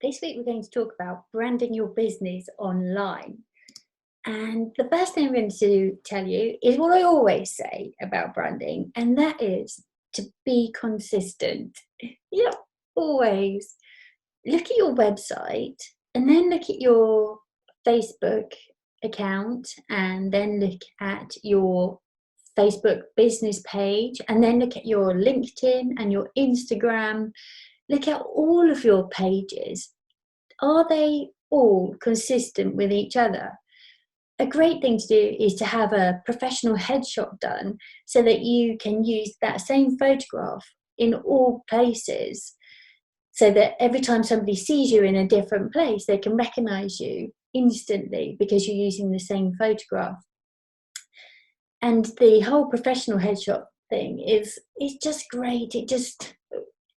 This week we're going to talk about branding your business online. And the first thing I'm going to tell you is what I always say about branding, and that is to be consistent. Yep, always. Look at your website and then look at your Facebook account and then look at your Facebook business page and then look at your LinkedIn and your Instagram. Look at all of your pages. Are they all consistent with each other? A great thing to do is to have a professional headshot done so that you can use that same photograph in all places, so that every time somebody sees you in a different place, they can recognize you instantly because you're using the same photograph. And the whole professional headshot thing is just great. It just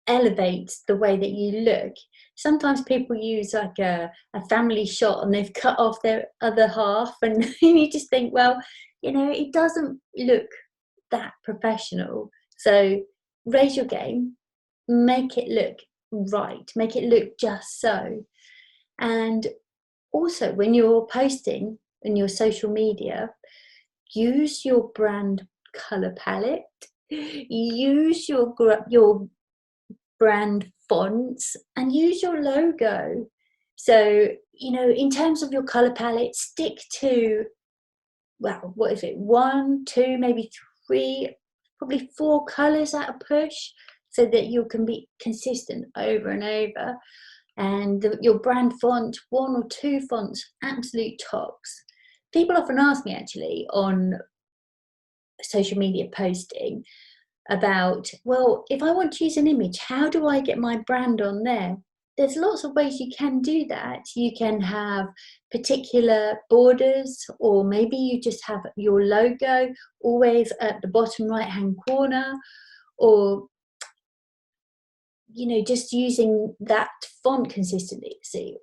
elevates the way that you look. Sometimes people use like a family shot and they've cut off their other half, and you just think, well, it doesn't look that professional. So raise your game, make it look right, make it look just so. And also, when you're posting in your social media, use your brand color palette, use your brand fonts, and use your logo. So, in terms of your color palette, stick to, well, what is it? 1, 2, maybe 3, probably 4 colors at a push, so that you can be consistent over and over. And your brand font, 1 or 2 fonts, absolute tops. People often ask me actually on social media posting about, well, if I want to use an image, how do I get my brand on there? There's lots of ways you can do that. You can have particular borders, or maybe you just have your logo always at the bottom right hand corner, or just using that font consistently,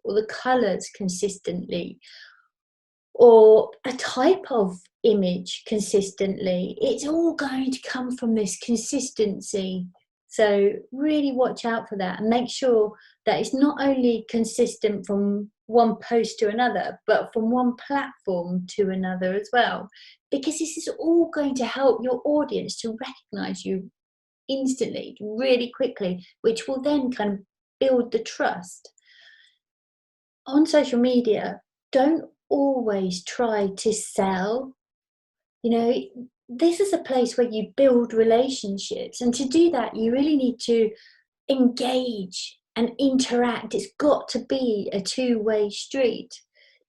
or the colors consistently, or a type of image consistently. It's all going to come from this consistency. So really watch out for that and make sure that it's not only consistent from one post to another, but from one platform to another as well. Because this is all going to help your audience to recognize you instantly, really quickly, which will then kind of build the trust. On social media, don't always try to sell. This is a place where you build relationships, and to do that you really need to engage and interact. It's got to be a two-way street.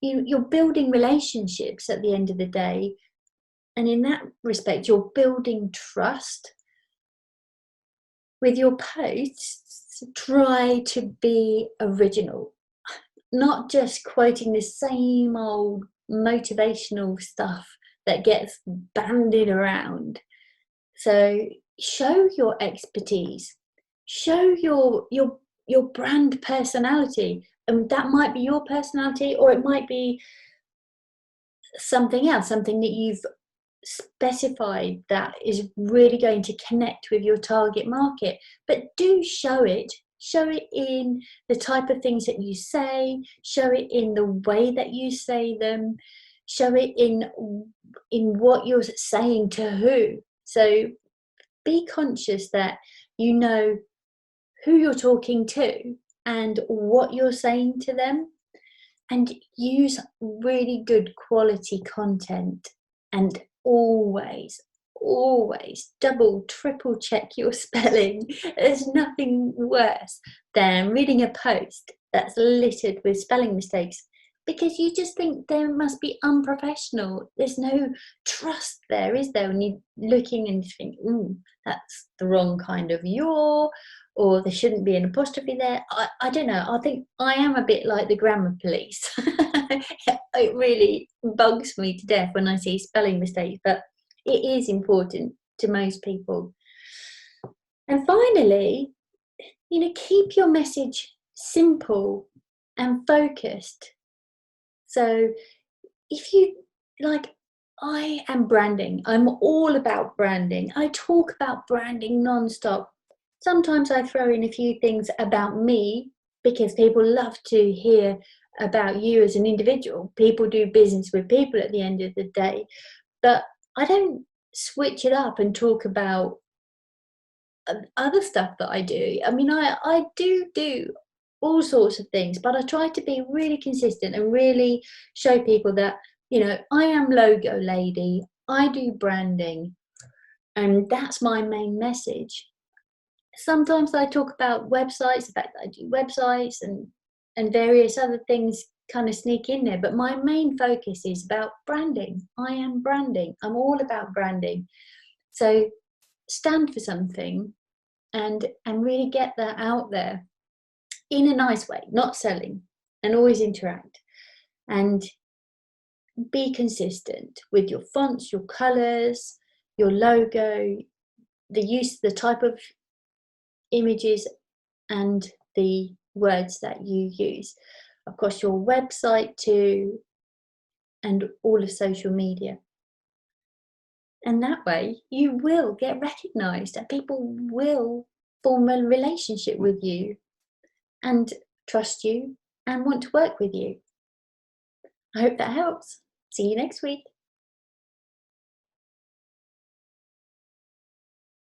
You're building relationships at the end of the day, and in that respect you're building trust. With your posts, try to be original, not just quoting the same old motivational stuff that gets bandied around. So show your expertise, show your brand personality, and that might be your personality, or it might be something else, something that you've specified that is really going to connect with your target market. But do show it in the type of things that you say, show it in the way that you say them, show it in what you're saying to who. So be conscious that you know who you're talking to and what you're saying to them, and use really good quality content. And always double, triple check your spelling. There's nothing worse than reading a post that's littered with spelling mistakes, because you just think they must be unprofessional. There's no trust there, is there? When you're looking and you think, that's the wrong kind of yaw, or there shouldn't be an apostrophe there. I don't know. I think I am a bit like the grammar police. It really bugs me to death when I see spelling mistakes, but it is important to most people. And finally, keep your message simple and focused. So if you I am branding. I'm all about branding. I talk about branding nonstop. Sometimes I throw in a few things about me because people love to hear about you as an individual. People do business with people at the end of the day. But I don't switch it up and talk about other stuff that I do. I mean, I do all sorts of things, but I try to be really consistent and really show people that, I am logo lady, I do branding, and that's my main message. Sometimes I talk about websites, the fact that I do websites and various other things kind of sneak in there, but my main focus is about branding. I am branding. I'm all about branding. So stand for something and really get that out there in a nice way, not selling, and always interact and be consistent with your fonts, your colors, your logo, the type of images and the words that you use. Of course, your website too, and all of social media. And that way you will get recognized and people will form a relationship with you and trust you and want to work with you. I hope that helps. See you next week.